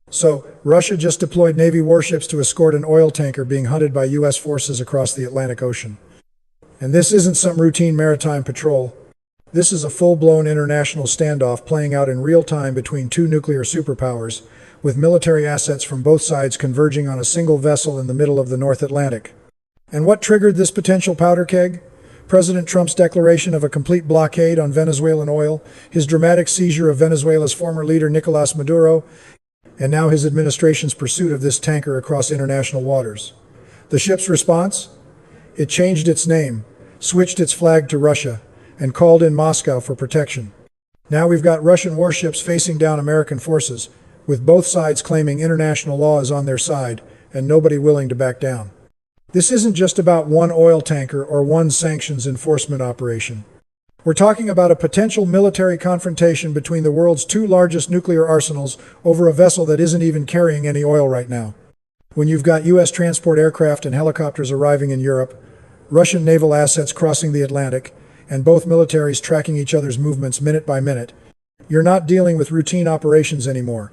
So, Russia just deployed Navy warships to escort an oil tanker being hunted by U.S. forces across the Atlantic Ocean. And this isn't some routine maritime patrol. This is a full-blown international standoff playing out in real time between two nuclear superpowers, with military assets from both sides converging on a single vessel in the middle of the North Atlantic. And what triggered this potential powder keg? President Trump's declaration of a complete blockade on Venezuelan oil, his dramatic seizure of Venezuela's former leader Nicolás Maduro, and now his administration's pursuit of this tanker across international waters. The ship's response? It changed its name, switched its flag to Russia, and called in Moscow for protection. Now we've got Russian warships facing down American forces, with both sides claiming international law is on their side, and nobody willing to back down. This isn't just about one oil tanker or one sanctions enforcement operation. We're talking about a potential military confrontation between the world's two largest nuclear arsenals over a vessel that isn't even carrying any oil right now. When you've got U.S. transport aircraft and helicopters arriving in Europe, Russian naval assets crossing the Atlantic, and both militaries tracking each other's movements minute by minute, you're not dealing with routine operations anymore.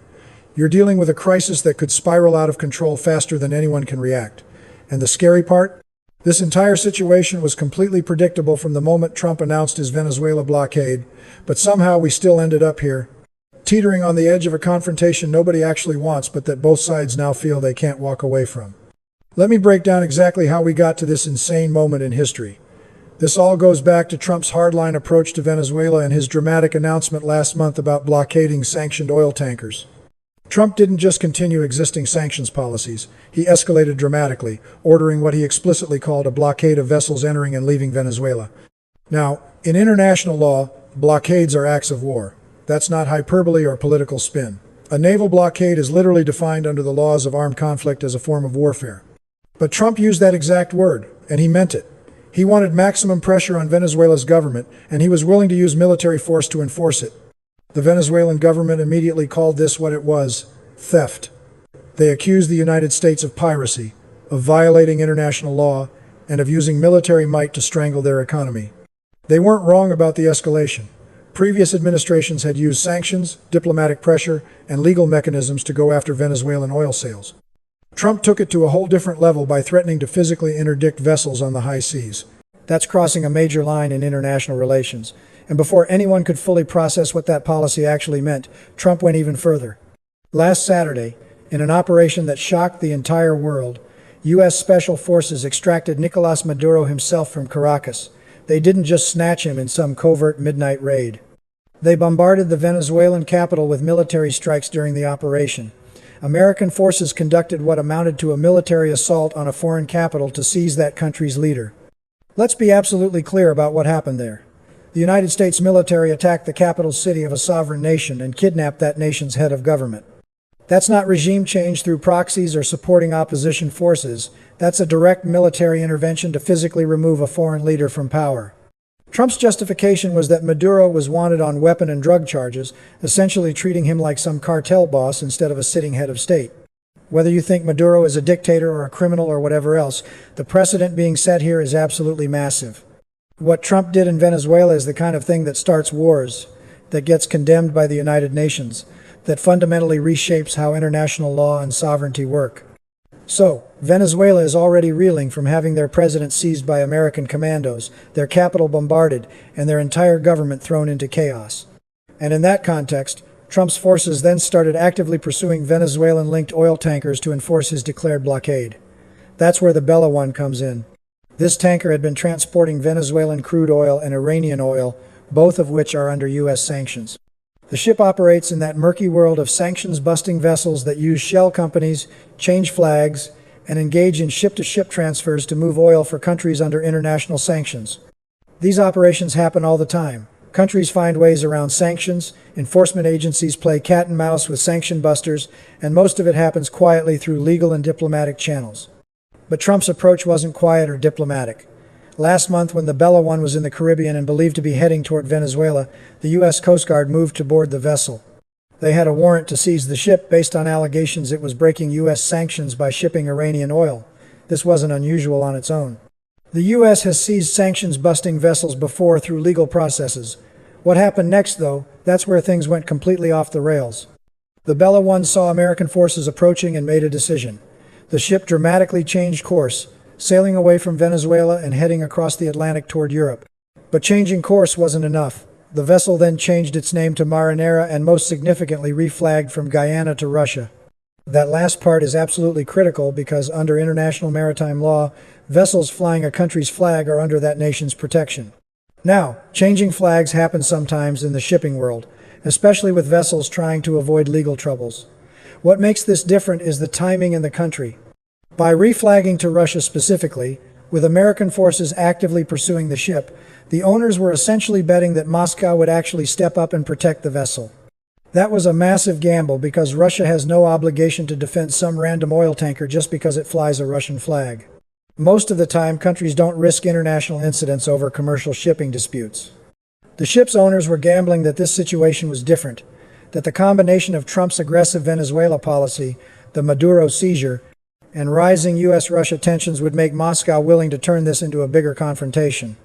You're dealing with a crisis that could spiral out of control faster than anyone can react. And the scary part? This entire situation was completely predictable from the moment Trump announced his Venezuela blockade, but somehow we still ended up here, teetering on the edge of a confrontation nobody actually wants but that both sides now feel they can't walk away from. Let me break down exactly how we got to this insane moment in history. This all goes back to Trump's hardline approach to Venezuela and his dramatic announcement last month about blockading sanctioned oil tankers. Trump didn't just continue existing sanctions policies, he escalated dramatically, ordering what he explicitly called a blockade of vessels entering and leaving Venezuela. Now, in international law, blockades are acts of war. That's not hyperbole or political spin. A naval blockade is literally defined under the laws of armed conflict as a form of warfare. But Trump used that exact word, and he meant it. He wanted maximum pressure on Venezuela's government, and he was willing to use military force to enforce it. The Venezuelan government immediately called this what it was: theft. They accused the United States of piracy, of violating international law, and of using military might to strangle their economy. They weren't wrong about the escalation. Previous administrations had used sanctions, diplomatic pressure, and legal mechanisms to go after Venezuelan oil sales. Trump took it to a whole different level by threatening to physically interdict vessels on the high seas. That's crossing a major line in international relations. And before anyone could fully process what that policy actually meant, Trump went even further. Last Saturday, in an operation that shocked the entire world, U.S. Special Forces extracted Nicolás Maduro himself from Caracas. They didn't just snatch him in some covert midnight raid. They bombarded the Venezuelan capital with military strikes during the operation. American forces conducted what amounted to a military assault on a foreign capital to seize that country's leader. Let's be absolutely clear about what happened there. The United States military attacked the capital city of a sovereign nation and kidnapped that nation's head of government. That's not regime change through proxies or supporting opposition forces. That's a direct military intervention to physically remove a foreign leader from power. Trump's justification was that Maduro was wanted on weapon and drug charges, essentially treating him like some cartel boss instead of a sitting head of state. Whether you think Maduro is a dictator or a criminal or whatever else, the precedent being set here is absolutely massive. What Trump did in Venezuela is the kind of thing that starts wars, that gets condemned by the United Nations, that fundamentally reshapes how international law and sovereignty work. So, Venezuela is already reeling from having their president seized by American commandos, their capital bombarded, and their entire government thrown into chaos. And in that context, Trump's forces then started actively pursuing Venezuelan-linked oil tankers to enforce his declared blockade. That's where the Bella One comes in. This tanker had been transporting Venezuelan crude oil and Iranian oil, both of which are under U.S. sanctions. The ship operates in that murky world of sanctions-busting vessels that use shell companies, change flags, and engage in ship-to-ship transfers to move oil for countries under international sanctions. These operations happen all the time. Countries find ways around sanctions, enforcement agencies play cat and mouse with sanction busters, and most of it happens quietly through legal and diplomatic channels. But Trump's approach wasn't quiet or diplomatic. Last month, when the Bella One was in the Caribbean and believed to be heading toward Venezuela, the U.S. Coast Guard moved to board the vessel. They had a warrant to seize the ship based on allegations it was breaking U.S. sanctions by shipping Iranian oil. This wasn't unusual on its own. The U.S. has seized sanctions-busting vessels before through legal processes. What happened next, though, that's where things went completely off the rails. The Bella 1 saw American forces approaching and made a decision. The ship dramatically changed course, sailing away from Venezuela and heading across the Atlantic toward Europe. But changing course wasn't enough. The vessel then changed its name to Marinera and most significantly reflagged from Guyana to Russia. That last part is absolutely critical because under international maritime law, vessels flying a country's flag are under that nation's protection. Now, changing flags happens sometimes in the shipping world, especially with vessels trying to avoid legal troubles. What makes this different is the timing and the country. By reflagging to Russia specifically, with American forces actively pursuing the ship, the owners were essentially betting that Moscow would actually step up and protect the vessel. That was a massive gamble because Russia has no obligation to defend some random oil tanker just because it flies a Russian flag. Most of the time, countries don't risk international incidents over commercial shipping disputes. The ship's owners were gambling that this situation was different, that the combination of Trump's aggressive Venezuela policy, the Maduro seizure, and rising U.S.-Russia tensions would make Moscow willing to turn this into a bigger confrontation.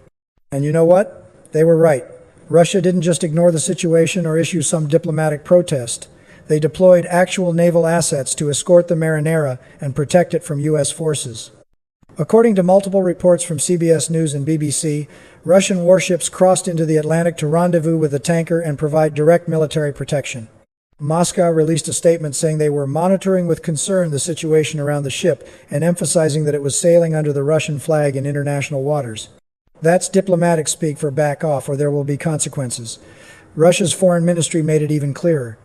And you know what? They were right. Russia didn't just ignore the situation or issue some diplomatic protest. They deployed actual naval assets to escort the Marinera and protect it from U.S. forces. According to multiple reports from CBS News and BBC, Russian warships crossed into the Atlantic to rendezvous with the tanker and provide direct military protection. Moscow released a statement saying they were monitoring with concern the situation around the ship and emphasizing that it was sailing under the Russian flag in international waters. That's diplomatic speak for back off or there will be consequences. Russia's foreign ministry made it even clearer,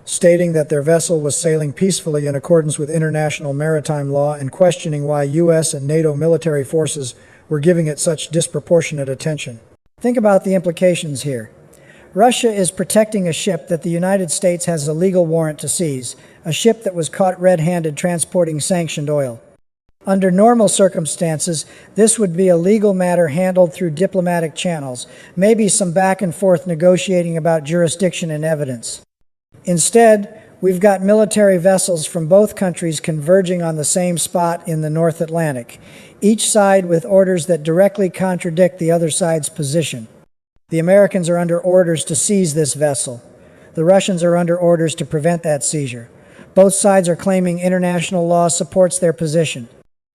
stating that their vessel was sailing peacefully in accordance with international maritime law and questioning why U.S. and NATO military forces were giving it such disproportionate attention. Think about the implications here. Russia is protecting a ship that the United States has a legal warrant to seize, a ship that was caught red-handed transporting sanctioned oil. Under normal circumstances, this would be a legal matter handled through diplomatic channels, maybe some back and forth negotiating about jurisdiction and evidence. Instead, we've got military vessels from both countries converging on the same spot in the North Atlantic, each side with orders that directly contradict the other side's position. The Americans are under orders to seize this vessel. The Russians are under orders to prevent that seizure. Both sides are claiming international law supports their position,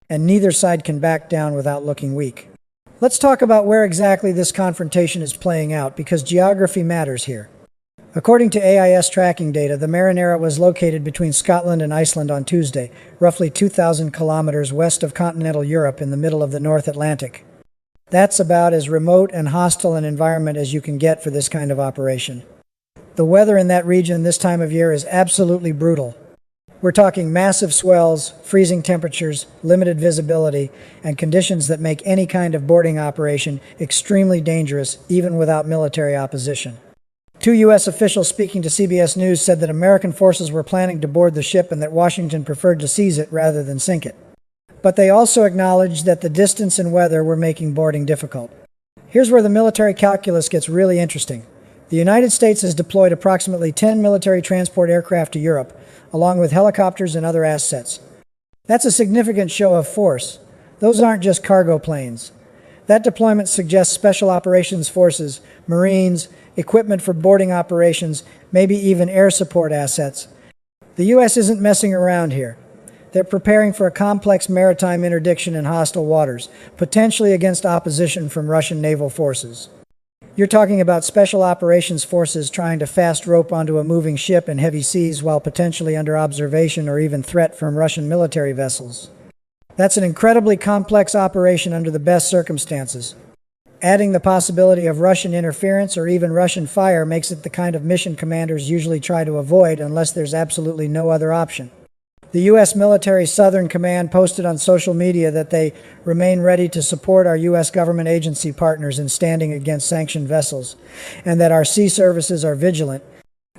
and neither side can back down without looking weak. Let's talk about where exactly this confrontation is playing out, because geography matters here. According to AIS tracking data, the Marinera was located between Scotland and Iceland on Tuesday, roughly 2,000 kilometers west of continental Europe in the middle of the North Atlantic. That's about as remote and hostile an environment as you can get for this kind of operation. The weather in that region this time of year is absolutely brutal. We're talking massive swells, freezing temperatures, limited visibility, and conditions that make any kind of boarding operation extremely dangerous, even without military opposition. Two U.S. officials speaking to CBS News said that American forces were planning to board the ship and that Washington preferred to seize it rather than sink it. But they also acknowledged that the distance and weather were making boarding difficult. Here's where the military calculus gets really interesting. The United States has deployed approximately 10 military transport aircraft to Europe, along with helicopters and other assets. That's a significant show of force. Those aren't just cargo planes. That deployment suggests special operations forces, Marines, equipment for boarding operations, maybe even air support assets. The U.S. isn't messing around here. They're preparing for a complex maritime interdiction in hostile waters, potentially against opposition from Russian naval forces. You're talking about special operations forces trying to fast rope onto a moving ship in heavy seas while potentially under observation or even threat from Russian military vessels. That's an incredibly complex operation under the best circumstances. Adding the possibility of Russian interference or even Russian fire makes it the kind of mission commanders usually try to avoid unless there's absolutely no other option. The U.S. military Southern Command posted on social media that they remain ready to support our U.S. government agency partners in standing against sanctioned vessels, and that our sea services are vigilant,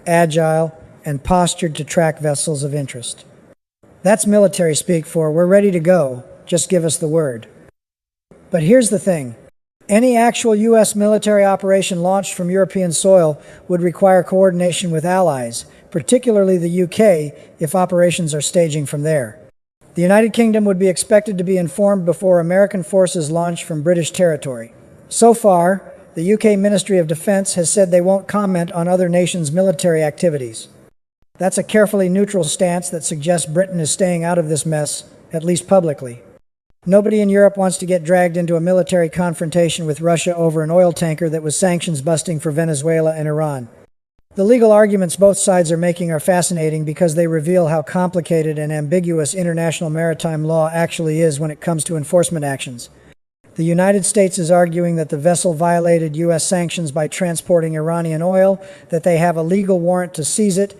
agile, and postured to track vessels of interest. That's military speak for "we're ready to go, just give us the word." But here's the thing. Any actual U.S. military operation launched from European soil would require coordination with allies, particularly the UK, if operations are staging from there. The United Kingdom would be expected to be informed before American forces launch from British territory. So far, the UK Ministry of Defence has said they won't comment on other nations' military activities. That's a carefully neutral stance that suggests Britain is staying out of this mess, at least publicly. Nobody in Europe wants to get dragged into a military confrontation with Russia over an oil tanker that was sanctions busting for Venezuela and Iran. The legal arguments both sides are making are fascinating because they reveal how complicated and ambiguous international maritime law actually is when it comes to enforcement actions. The United States is arguing that the vessel violated U.S. sanctions by transporting Iranian oil, that they have a legal warrant to seize it,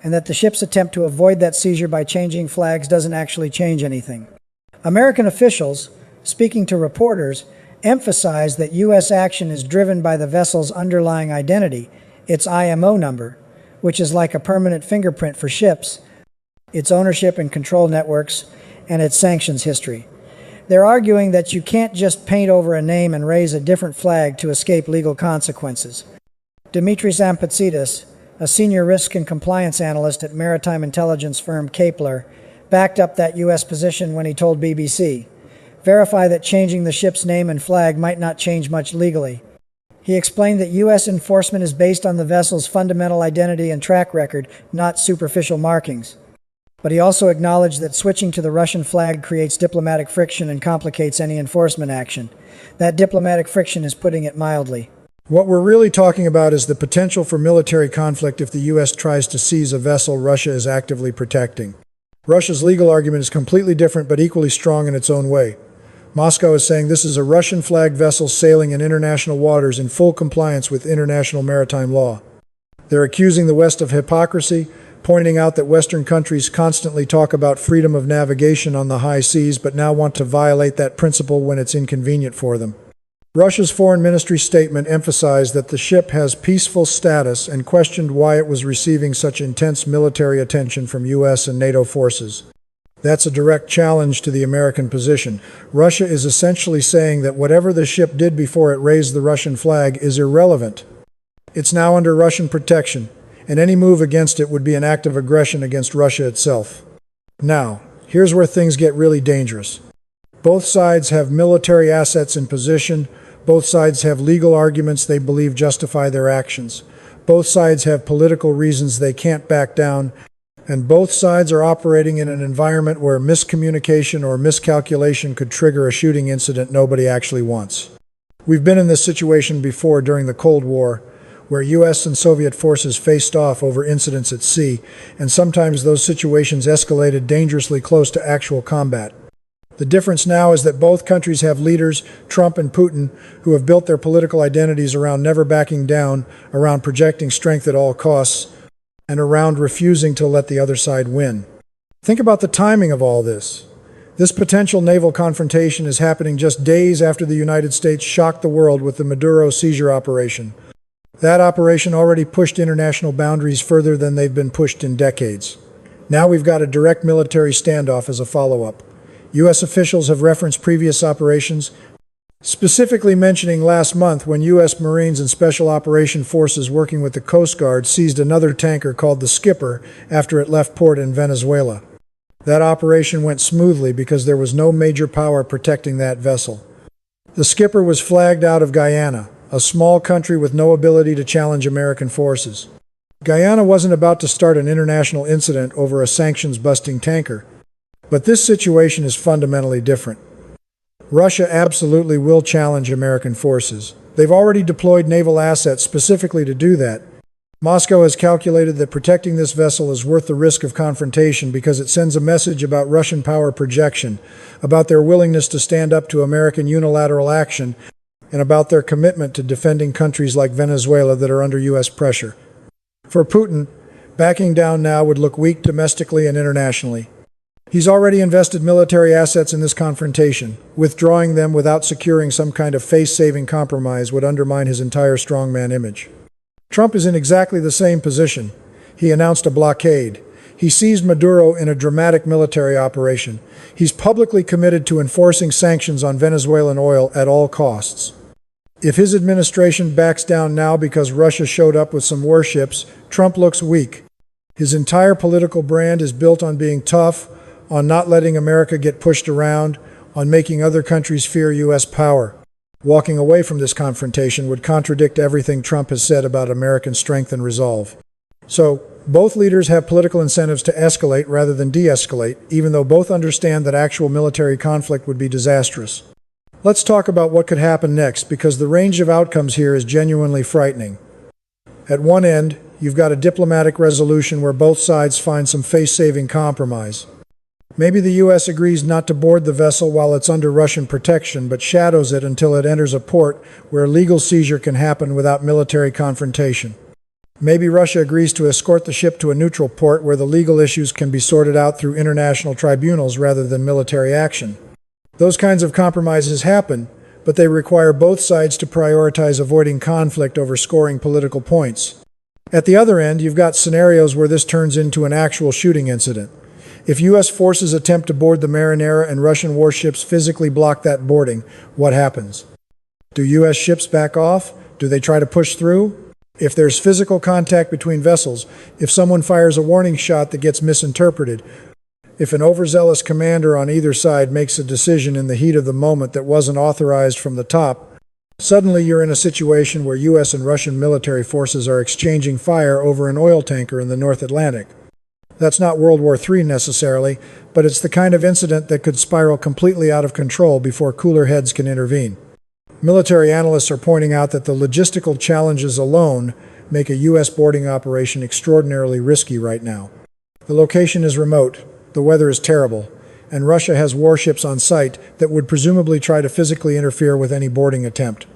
and that the ship's attempt to avoid that seizure by changing flags doesn't actually change anything. American officials, speaking to reporters, emphasize that U.S. action is driven by the vessel's underlying identity, its IMO number, which is like a permanent fingerprint for ships, its ownership and control networks, and its sanctions history. They're arguing that you can't just paint over a name and raise a different flag to escape legal consequences. Dimitris Ampatsidis, a senior risk and compliance analyst at maritime intelligence firm Kepler, backed up that U.S. position when he told BBC, "Verify that changing the ship's name and flag might not change much legally." He explained that U.S. enforcement is based on the vessel's fundamental identity and track record, not superficial markings. But he also acknowledged that switching to the Russian flag creates diplomatic friction and complicates any enforcement action. That diplomatic friction is putting it mildly. What we're really talking about is the potential for military conflict if the U.S. tries to seize a vessel Russia is actively protecting. Russia's legal argument is completely different but equally strong in its own way. Moscow is saying this is a Russian-flagged vessel sailing in international waters in full compliance with international maritime law. They're accusing the West of hypocrisy, pointing out that Western countries constantly talk about freedom of navigation on the high seas but now want to violate that principle when it's inconvenient for them. Russia's foreign ministry statement emphasized that the ship has peaceful status and questioned why it was receiving such intense military attention from U.S. and NATO forces. That's a direct challenge to the American position. Russia is essentially saying that whatever the ship did before it raised the Russian flag is irrelevant. It's now under Russian protection, and any move against it would be an act of aggression against Russia itself. Now, here's where things get really dangerous. Both sides have military assets in position. Both sides have legal arguments they believe justify their actions. Both sides have political reasons they can't back down. And both sides are operating in an environment where miscommunication or miscalculation could trigger a shooting incident nobody actually wants. We've been in this situation before during the Cold War, where U.S. and Soviet forces faced off over incidents at sea, and sometimes those situations escalated dangerously close to actual combat. The difference now is that both countries have leaders, Trump and Putin, who have built their political identities around never backing down, around projecting strength at all costs, and around refusing to let the other side win. Think about the timing of all this. This potential naval confrontation is happening just days after the United States shocked the world with the Maduro seizure operation. That operation already pushed international boundaries further than they've been pushed in decades. Now we've got a direct military standoff as a follow-up. U.S. officials have referenced previous operations, specifically mentioning last month when U.S. Marines and Special Operation Forces working with the Coast Guard seized another tanker called the Skipper after it left port in Venezuela. That operation went smoothly because there was no major power protecting that vessel. The Skipper was flagged out of Guyana, a small country with no ability to challenge American forces. Guyana wasn't about to start an international incident over a sanctions-busting tanker. But this situation is fundamentally different. Russia absolutely will challenge American forces. They've already deployed naval assets specifically to do that. Moscow has calculated that protecting this vessel is worth the risk of confrontation because it sends a message about Russian power projection, about their willingness to stand up to American unilateral action, and about their commitment to defending countries like Venezuela that are under U.S. pressure. For Putin, backing down now would look weak domestically and internationally. He's already invested military assets in this confrontation. Withdrawing them without securing some kind of face-saving compromise would undermine his entire strongman image. Trump is in exactly the same position. He announced a blockade. He seized Maduro in a dramatic military operation. He's publicly committed to enforcing sanctions on Venezuelan oil at all costs. If his administration backs down now because Russia showed up with some warships, Trump looks weak. His entire political brand is built on being tough, on not letting America get pushed around, on making other countries fear U.S. power. Walking away from this confrontation would contradict everything Trump has said about American strength and resolve. So, both leaders have political incentives to escalate rather than de-escalate, even though both understand that actual military conflict would be disastrous. Let's talk about what could happen next, because the range of outcomes here is genuinely frightening. At one end, you've got a diplomatic resolution where both sides find some face-saving compromise. Maybe the U.S. agrees not to board the vessel while it's under Russian protection, but shadows it until it enters a port where legal seizure can happen without military confrontation. Maybe Russia agrees to escort the ship to a neutral port where the legal issues can be sorted out through international tribunals rather than military action. Those kinds of compromises happen, but they require both sides to prioritize avoiding conflict over scoring political points. At the other end, you've got scenarios where this turns into an actual shooting incident. If U.S. forces attempt to board the Marinera and Russian warships physically block that boarding, what happens? Do U.S. ships back off? Do they try to push through? If there's physical contact between vessels, if someone fires a warning shot that gets misinterpreted, if an overzealous commander on either side makes a decision in the heat of the moment that wasn't authorized from the top, suddenly you're in a situation where U.S. and Russian military forces are exchanging fire over an oil tanker in the North Atlantic. That's not World War III necessarily, but it's the kind of incident that could spiral completely out of control before cooler heads can intervene. Military analysts are pointing out that the logistical challenges alone make a U.S. boarding operation extraordinarily risky right now. The location is remote, the weather is terrible, and Russia has warships on site that would presumably try to physically interfere with any boarding attempt.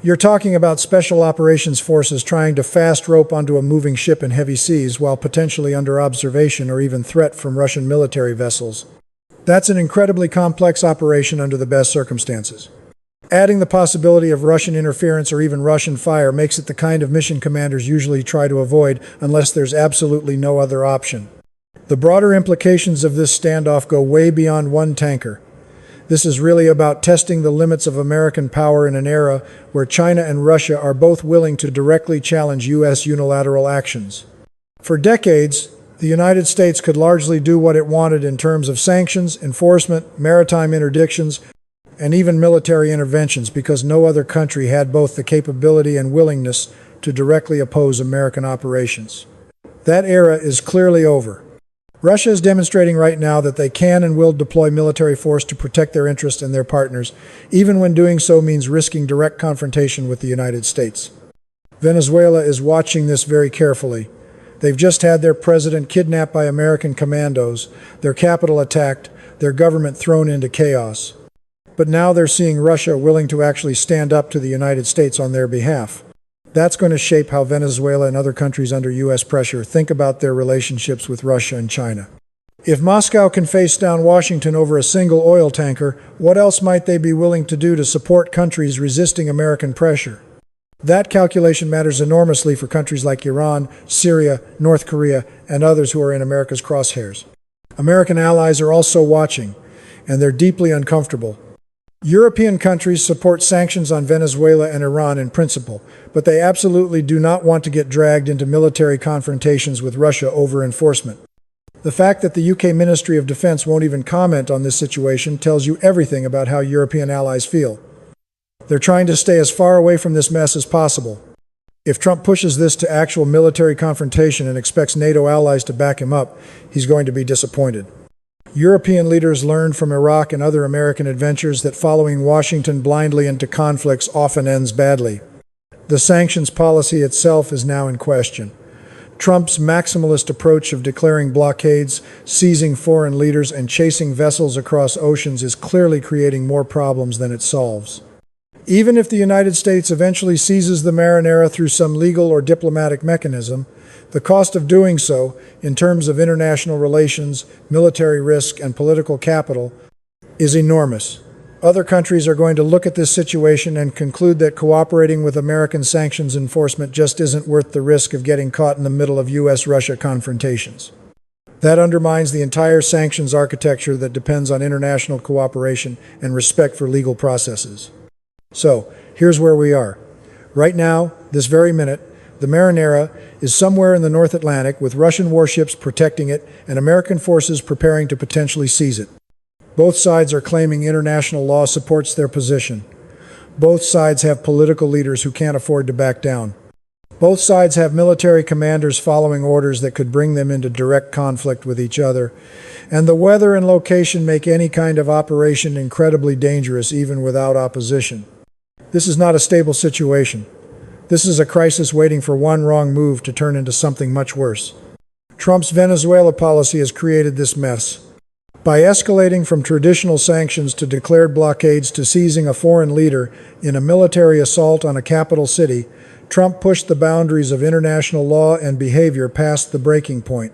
You're talking about special operations forces trying to fast rope onto a moving ship in heavy seas while potentially under observation or even threat from Russian military vessels. That's an incredibly complex operation under the best circumstances. Adding the possibility of Russian interference or even Russian fire makes it the kind of mission commanders usually try to avoid unless there's absolutely no other option. The broader implications of this standoff go way beyond one tanker. This is really about testing the limits of American power in an era where China and Russia are both willing to directly challenge U.S. unilateral actions. For decades, the United States could largely do what it wanted in terms of sanctions, enforcement, maritime interdictions, and even military interventions because no other country had both the capability and willingness to directly oppose American operations. That era is clearly over. Russia is demonstrating right now that they can and will deploy military force to protect their interests and their partners, even when doing so means risking direct confrontation with the United States. Venezuela is watching this very carefully. They've just had their president kidnapped by American commandos, their capital attacked, their government thrown into chaos. But now they're seeing Russia willing to actually stand up to the United States on their behalf. That's going to shape how Venezuela and other countries under U.S. pressure think about their relationships with Russia and China. If Moscow can face down Washington over a single oil tanker, what else might they be willing to do to support countries resisting American pressure? That calculation matters enormously for countries like Iran, Syria, North Korea, and others who are in America's crosshairs. American allies are also watching, and they're deeply uncomfortable. European countries support sanctions on Venezuela and Iran in principle, but they absolutely do not want to get dragged into military confrontations with Russia over enforcement. The fact that the UK Ministry of Defense won't even comment on this situation tells you everything about how European allies feel. They're trying to stay as far away from this mess as possible. If Trump pushes this to actual military confrontation and expects NATO allies to back him up, he's going to be disappointed. European leaders learned from Iraq and other American adventures that following Washington blindly into conflicts often ends badly. The sanctions policy itself is now in question. Trump's maximalist approach of declaring blockades, seizing foreign leaders, and chasing vessels across oceans is clearly creating more problems than it solves. Even if the United States eventually seizes the Marinera through some legal or diplomatic mechanism, the cost of doing so, in terms of international relations, military risk, and political capital, is enormous. Other countries are going to look at this situation and conclude that cooperating with American sanctions enforcement just isn't worth the risk of getting caught in the middle of U.S.-Russia confrontations. That undermines the entire sanctions architecture that depends on international cooperation and respect for legal processes. So, here's where we are. Right now, this very minute, the Marinera is somewhere in the North Atlantic with Russian warships protecting it and American forces preparing to potentially seize it. Both sides are claiming international law supports their position. Both sides have political leaders who can't afford to back down. Both sides have military commanders following orders that could bring them into direct conflict with each other, and the weather and location make any kind of operation incredibly dangerous even without opposition. This is not a stable situation. This is a crisis waiting for one wrong move to turn into something much worse. Trump's Venezuela policy has created this mess. By escalating from traditional sanctions to declared blockades to seizing a foreign leader in a military assault on a capital city, Trump pushed the boundaries of international law and behavior past the breaking point.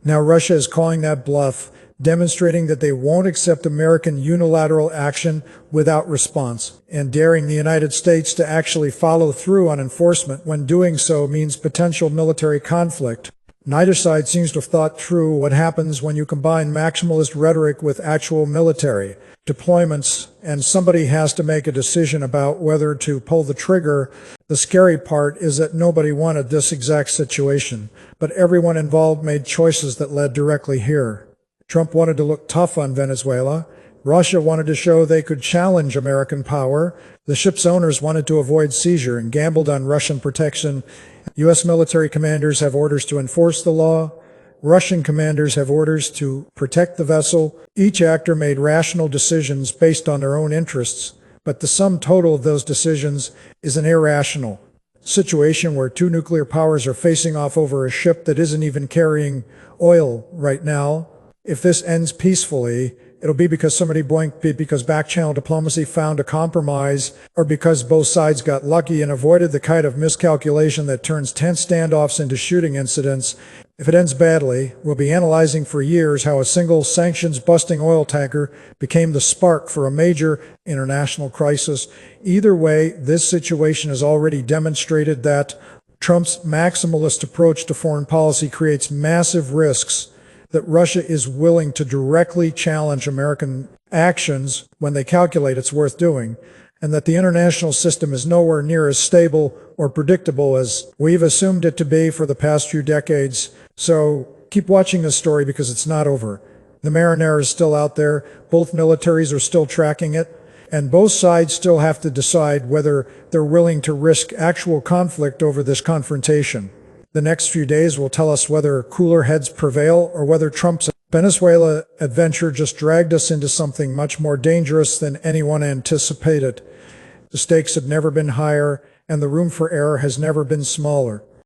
Now Russia is calling that bluff, demonstrating that they won't accept American unilateral action without response, and daring the United States to actually follow through on enforcement when doing so means potential military conflict. Neither side seems to have thought through what happens when you combine maximalist rhetoric with actual military deployments, and somebody has to make a decision about whether to pull the trigger. The scary part is that nobody wanted this exact situation, but everyone involved made choices that led directly here. Trump wanted to look tough on Venezuela. Russia wanted to show they could challenge American power. The ship's owners wanted to avoid seizure and gambled on Russian protection. U.S. military commanders have orders to enforce the law. Russian commanders have orders to protect the vessel. Each actor made rational decisions based on their own interests, but the sum total of those decisions is an irrational situation where two nuclear powers are facing off over a ship that isn't even carrying oil right now. If this ends peacefully, it'll be because somebody blinked, because back-channel diplomacy found a compromise, or because both sides got lucky and avoided the kind of miscalculation that turns tense standoffs into shooting incidents. If it ends badly, we'll be analyzing for years how a single sanctions-busting oil tanker became the spark for a major international crisis. Either way, this situation has already demonstrated that Trump's maximalist approach to foreign policy creates massive risks, that Russia is willing to directly challenge American actions when they calculate it's worth doing, and that the international system is nowhere near as stable or predictable as we've assumed it to be for the past few decades. So keep watching this story because it's not over. The Marinera is still out there, both militaries are still tracking it, and both sides still have to decide whether they're willing to risk actual conflict over this confrontation. The next few days will tell us whether cooler heads prevail or whether Trump's Venezuela adventure just dragged us into something much more dangerous than anyone anticipated. The stakes have never been higher, and the room for error has never been smaller.